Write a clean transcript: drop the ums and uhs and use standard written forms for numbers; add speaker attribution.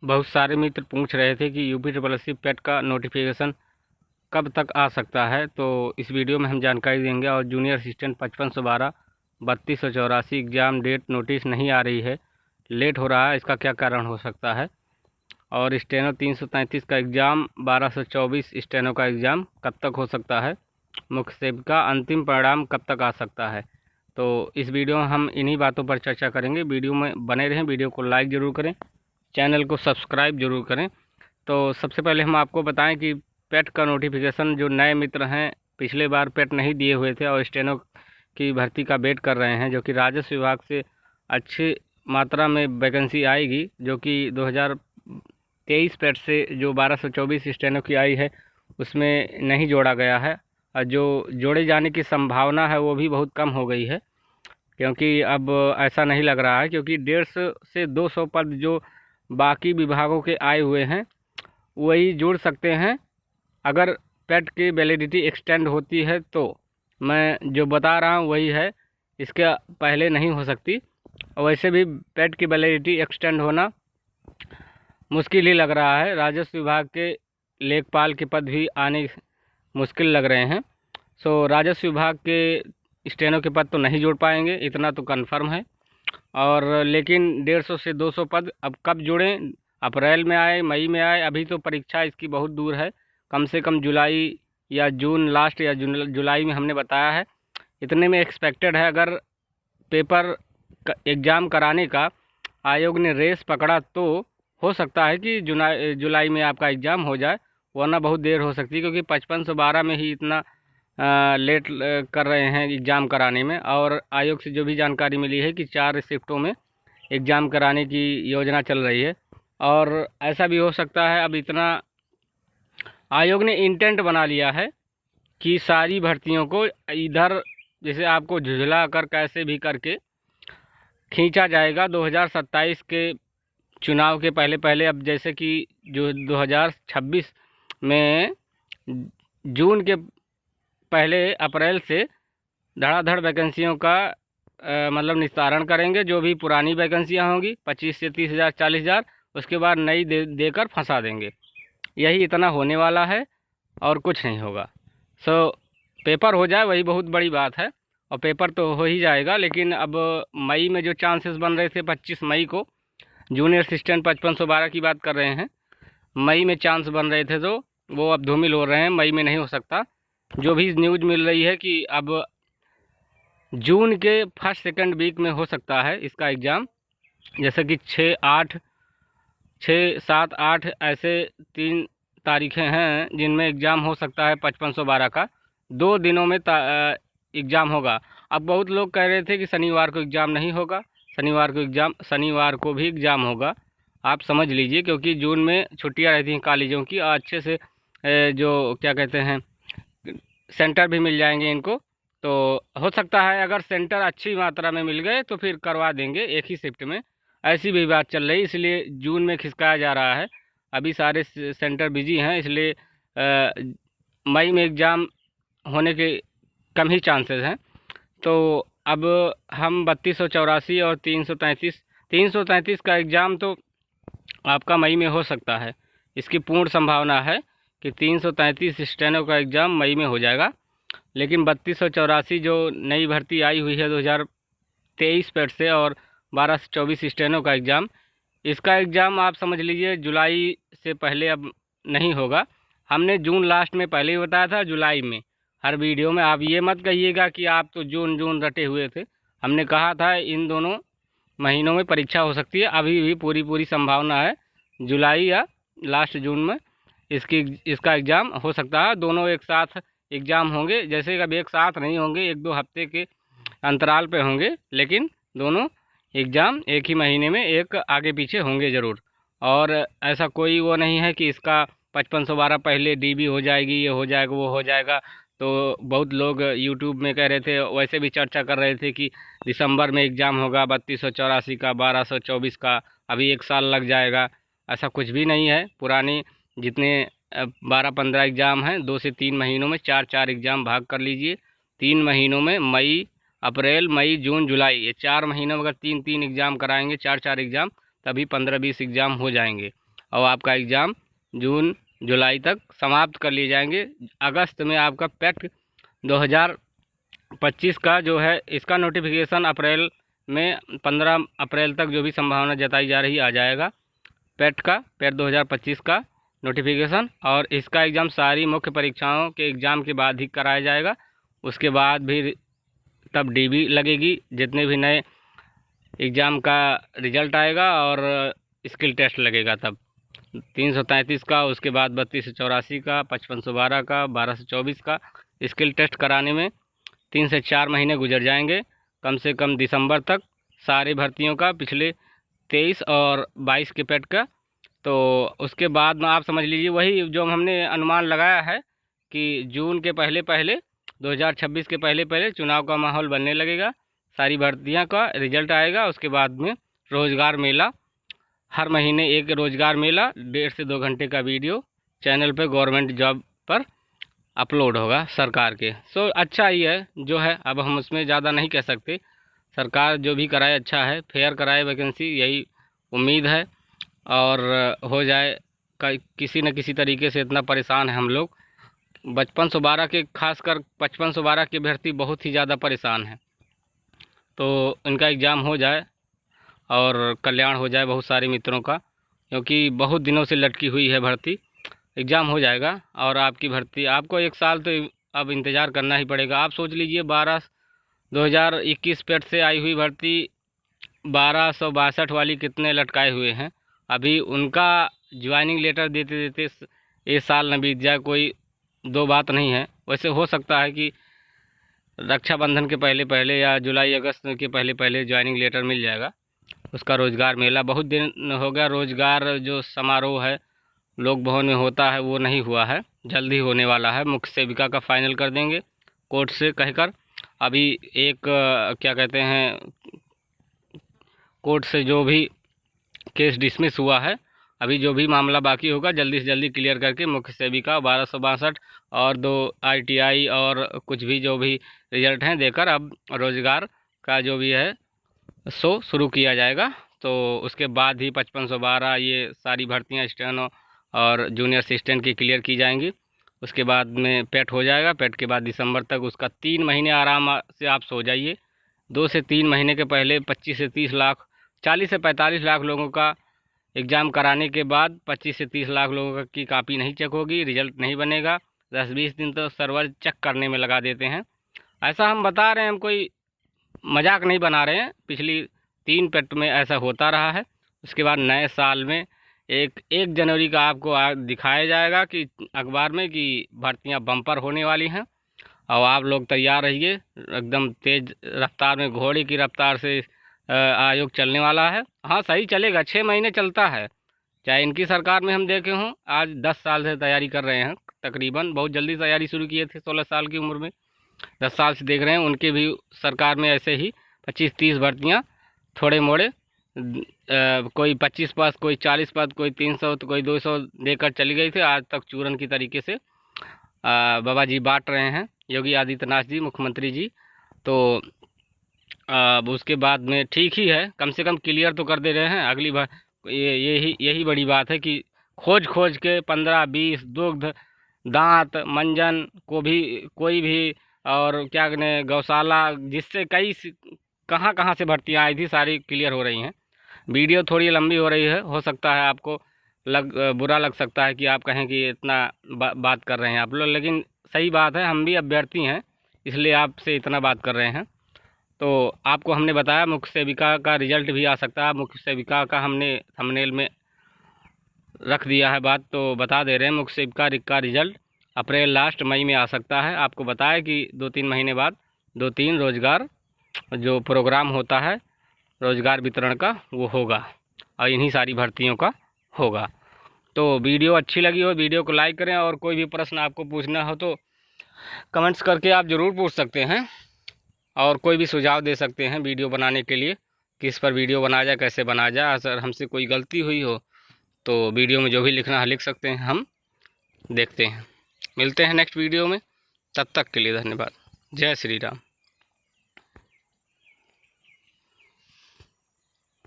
Speaker 1: बहुत सारे मित्र पूछ रहे थे कि यूपी ट्रिपल एस सी पेट का नोटिफिकेशन कब तक आ सकता है। तो इस वीडियो में हम जानकारी देंगे। और junior assistant 5512 3284 exam date notice नहीं आ रही है, लेट हो रहा है, इसका क्या कारण हो सकता है। और स्टेनो 333 का एग्ज़ाम 1224 स्टेनो का एग्ज़ाम कब तक हो सकता है। मुख्य सेव का अंतिम परिणाम कब तक आ सकता है। तो इस वीडियो में हम इन्हीं बातों पर चर्चा करेंगे। वीडियो में बने रहें, वीडियो को लाइक ज़रूर करें, चैनल को सब्सक्राइब जरूर करें। तो सबसे पहले हम आपको बताएं कि पेट का नोटिफिकेशन जो नए मित्र हैं, पिछले बार पेट नहीं दिए हुए थे और स्टेनो की भर्ती का वेट कर रहे हैं, जो कि राजस्व विभाग से अच्छी मात्रा में वैकेंसी आएगी, जो कि 2023 पेट से जो 1224 स्टेनो की आई है उसमें नहीं जोड़ा गया है। और जो जोड़े जाने की संभावना है वो भी बहुत कम हो गई है, क्योंकि अब ऐसा नहीं लग रहा है, क्योंकि 150 से 200 पद जो बाकी विभागों के आए हुए हैं वही जुड़ सकते हैं। अगर पेट की वैलिडिटी एक्सटेंड होती है तो मैं जो बता रहा हूँ वही है, इसके पहले नहीं हो सकती। और वैसे भी पेट की वैलिडिटी एक्सटेंड होना मुश्किल ही लग रहा है। राजस्व विभाग के लेखपाल के पद भी आने मुश्किल लग रहे हैं। सो राजस्व विभाग के स्टेनो के पद तो नहीं जोड़ पाएंगे, इतना तो कन्फर्म है। और लेकिन 150 से 200 पद अब कब जुड़ें, अप्रैल में आए, मई में आए, अभी तो परीक्षा इसकी बहुत दूर है। कम से कम जुलाई या जून लास्ट या जुलाई में हमने बताया है, इतने में एक्सपेक्टेड है। अगर पेपर एग्ज़ाम कराने का आयोग ने रेस पकड़ा तो हो सकता है कि जुलाई में आपका एग्ज़ाम हो जाए, वरना बहुत देर हो सकती है, क्योंकि 5512 में ही इतना लेट कर रहे हैं एग्ज़ाम कराने में। और आयोग से जो भी जानकारी मिली है कि 4 शिफ्टों में एग्ज़ाम कराने की योजना चल रही है। और ऐसा भी हो सकता है, अब इतना आयोग ने इंटेंट बना लिया है कि सारी भर्तियों को इधर जैसे आपको झुझला कर कैसे भी करके खींचा जाएगा 2027 के चुनाव के पहले पहले। अब जैसे कि जो 2026 में जून के पहले अप्रैल से धड़ाधड़ वैकेंसियों का मतलब निस्तारण करेंगे। जो भी पुरानी वैकेंसियां होंगी 25 से 30,000 40,000, उसके बाद नई देकर फंसा देंगे। यही इतना होने वाला है और कुछ नहीं होगा। पेपर हो जाए वही बहुत बड़ी बात है, और पेपर तो हो ही जाएगा। लेकिन अब मई में जो चांसेस बन रहे थे 25 मई को, जूनियर असिस्टेंट 5512 की बात कर रहे हैं, मई में चांस बन रहे थे, तो वो अब धूमिल हो रहे हैं, मई में नहीं हो सकता। जो भी न्यूज़ मिल रही है कि अब जून के फर्स्ट सेकंड वीक में हो सकता है इसका एग्ज़ाम। जैसे कि 6 7 8 ऐसे 3 तारीखें हैं जिनमें एग्ज़ाम हो सकता है 5512 का। 2 दिनों में एग्ज़ाम होगा। अब बहुत लोग कह रहे थे कि शनिवार को एग्ज़ाम नहीं होगा, शनिवार को भी एग्ज़ाम होगा। आप समझ लीजिए, क्योंकि जून में छुट्टियां रहती हैं कॉलेजों की, और अच्छे से जो क्या कहते हैं सेंटर भी मिल जाएंगे इनको। तो हो सकता है अगर सेंटर अच्छी मात्रा में मिल गए तो फिर करवा देंगे एक ही शिफ्ट में, ऐसी भी बात चल रही, इसलिए जून में खिसकाया जा रहा है। अभी सारे सेंटर बिजी हैं, इसलिए मई में एग्ज़ाम होने के कम ही चांसेस हैं। तो अब हम 3284 और 333 का एग्ज़ाम तो आपका मई में हो सकता है। इसकी पूर्ण संभावना है कि 333 स्टेनो का एग्ज़ाम मई में हो जाएगा। लेकिन 3284 जो नई भर्ती आई हुई है 2023 पेट से, और 1224 स्टेनो का एग्ज़ाम, इसका एग्ज़ाम आप समझ लीजिए जुलाई से पहले अब नहीं होगा। हमने जून लास्ट में पहले ही बताया था, जुलाई में हर वीडियो में। आप ये मत कहिएगा कि आप तो जून रटे हुए थे। हमने कहा था इन दोनों महीनों में परीक्षा हो सकती है। अभी भी पूरी संभावना है जुलाई या लास्ट जून में इसका एग्ज़ाम हो सकता है। दोनों एक साथ एग्ज़ाम होंगे, जैसे कभी एक साथ नहीं होंगे, 1-2 हफ्ते के अंतराल पे होंगे, लेकिन दोनों एग्ज़ाम एक ही महीने में एक आगे पीछे होंगे ज़रूर। और ऐसा कोई वो नहीं है कि इसका 5512 पहले डीबी हो जाएगी, ये हो जाएगा, वो हो जाएगा। तो बहुत लोग यूट्यूब में कह रहे थे, वैसे भी चर्चा कर रहे थे कि दिसंबर में एग्ज़ाम होगा 3284 का, 1224 का, अभी 1 साल लग जाएगा। ऐसा कुछ भी नहीं है। पुराने जितने 12-15 एग्ज़ाम हैं, 2 से 3 महीनों में 4-4 एग्ज़ाम भाग कर लीजिए। 3 महीनों में अप्रैल मई जून जुलाई, ये 4 महीनों में अगर 3-3 एग्ज़ाम कराएंगे, 4-4 एग्ज़ाम, तभी 15-20 एग्ज़ाम हो जाएंगे। और आपका एग्ज़ाम जून जुलाई तक समाप्त कर लिए जाएंगे। अगस्त में आपका पेट 2025 का जो है इसका नोटिफिकेशन अप्रैल में 15 अप्रैल तक जो भी संभावना जताई जा रही आ जाएगा पेट 2025 का नोटिफिकेशन। और इसका एग्ज़ाम सारी मुख्य परीक्षाओं के एग्ज़ाम के बाद ही कराया जाएगा। उसके बाद भी तब डीबी लगेगी, जितने भी नए एग्ज़ाम का रिज़ल्ट आएगा और स्किल टेस्ट लगेगा तब 333 का, उसके बाद 3284 का, 5512 का, 1224 का स्किल टेस्ट कराने में 3 से 4 महीने गुजर जाएंगे कम से कम दिसंबर तक सारी भर्तियों का, पिछले 23 और 22 के पेट का। तो उसके बाद में आप समझ लीजिए वही जो हमने अनुमान लगाया है कि जून के पहले 2026 के पहले चुनाव का माहौल बनने लगेगा, सारी भर्तियां का रिजल्ट आएगा। उसके बाद में रोज़गार मेला, हर महीने एक रोज़गार मेला 1.5 से 2 घंटे का वीडियो चैनल पे गवर्नमेंट जॉब पर अपलोड होगा सरकार के। सो अच्छा ही है जो है, अब हम उसमें ज़्यादा नहीं कह सकते। सरकार जो भी कराए अच्छा है, फेयर कराए वैकेंसी, यही उम्मीद है और हो जाए। किसी न किसी तरीके से इतना परेशान है हम लोग 5512 के, खासकर 5512 की अभ्यर्थी बहुत ही ज़्यादा परेशान है। तो इनका एग्ज़ाम हो जाए और कल्याण हो जाए बहुत सारे मित्रों का, क्योंकि बहुत दिनों से लटकी हुई है भर्ती। एग्ज़ाम हो जाएगा और आपकी भर्ती, आपको 1 साल तो अब इंतज़ार करना ही पड़ेगा। आप सोच लीजिए 2021 पेट से आई हुई भर्ती 1262 वाली कितने लटकाए हुए हैं। अभी उनका ज्वाइनिंग लेटर देते देते 1 साल न बीत जाए, कोई दो बात नहीं है। वैसे हो सकता है कि रक्षाबंधन के पहले या जुलाई अगस्त के पहले ज्वाइनिंग लेटर मिल जाएगा। उसका रोज़गार मेला, बहुत दिन हो गया रोज़गार जो समारोह है लोक भवन में होता है वो नहीं हुआ है, जल्दी होने वाला है। मुख्य सेविका का फाइनल कर देंगे कोर्ट से कहकर। अभी एक क्या कहते हैं, कोर्ट से जो भी केस डिसमिस हुआ है, अभी जो भी मामला बाकी होगा जल्दी से जल्दी क्लियर करके मुख्य सेविका 1262 और 2 ITI और कुछ भी जो भी रिजल्ट हैं देकर अब रोज़गार का जो भी है सो शुरू किया जाएगा। तो उसके बाद ही 5512 ये सारी भर्तियां स्टेनो और जूनियर असिस्टेंट की क्लियर की जाएंगी। उसके बाद में पेट हो जाएगा। पेट के बाद दिसंबर तक उसका 3 महीने आराम से आप सो जाइए। 2 से 3 महीने के पहले 25 से 30 लाख, 40 से 45 लाख लोगों का एग्ज़ाम कराने के बाद 25 से 30 लाख लोगों की कापी नहीं चेक होगी, रिजल्ट नहीं बनेगा। 10-20 दिन तो सर्वर चेक करने में लगा देते हैं। ऐसा हम बता रहे हैं, हम कोई मजाक नहीं बना रहे हैं। पिछली 3 पेट में ऐसा होता रहा है। उसके बाद नए साल में 1 जनवरी का आपको दिखाया जाएगा कि अखबार में कि भर्तियां बम्पर होने वाली हैं और आप लोग तैयार रहिए। एकदम तेज़ रफ्तार में, घोड़े की रफ्तार से आयोग चलने वाला है। हाँ सही चलेगा, 6 महीने चलता है। चाहे इनकी सरकार में हम देखे हों, आज 10 साल से तैयारी कर रहे हैं तकरीबन। बहुत जल्दी तैयारी शुरू किए थे 16 साल की उम्र में, 10 साल से देख रहे हैं। उनके भी सरकार में ऐसे ही 25-30 भर्तियाँ थोड़े मोड़े, कोई 25 पद, कोई 40 पद, कोई 300 तो कोई 200 देकर चली गई थी। आज तक चूरन की तरीके से बाबा जी बांट रहे हैं, योगी आदित्यनाथ जी, मुख्यमंत्री जी। तो अब उसके बाद में ठीक ही है, कम से कम क्लियर तो कर दे रहे हैं। अगली बार यही बड़ी बात है कि खोज के 15-20 दुग्ध, दांत, मंजन को भी कोई भी, और क्या कहने गौशाला, जिससे कई कहाँ से भर्तियाँ आई थी सारी क्लियर हो रही हैं। वीडियो थोड़ी लंबी हो रही है, हो सकता है आपको बुरा लग सकता है कि आप कहें कि इतना बात कर रहे हैं आप लोग, लेकिन सही बात है। हम भी अभ्यर्थी हैं, इसलिए आपसे इतना बात कर रहे हैं। तो आपको हमने बताया मुख्य सेविका का रिजल्ट भी आ सकता है। मुख्य सेविका का हमने थंबनेल में रख दिया है बात, तो बता दे रहे हैं मुख्य सेविका का रिजल्ट अप्रैल लास्ट मई में आ सकता है। आपको बताया कि 2-3 महीने बाद 2-3 रोज़गार जो प्रोग्राम होता है रोज़गार वितरण का वो होगा और इन्हीं सारी भर्तियों का होगा। तो वीडियो अच्छी लगी हो वीडियो को लाइक करें, और कोई भी प्रश्न आपको पूछना हो तो कमेंट्स करके आप ज़रूर पूछ सकते हैं, और कोई भी सुझाव दे सकते हैं वीडियो बनाने के लिए, किस पर वीडियो बनाया जाए, कैसे बनाया जाए। अगर हमसे कोई गलती हुई हो तो वीडियो में जो भी लिखना है लिख सकते हैं, हम देखते हैं। मिलते हैं नेक्स्ट वीडियो में, तब तक के लिए धन्यवाद। जय श्री राम।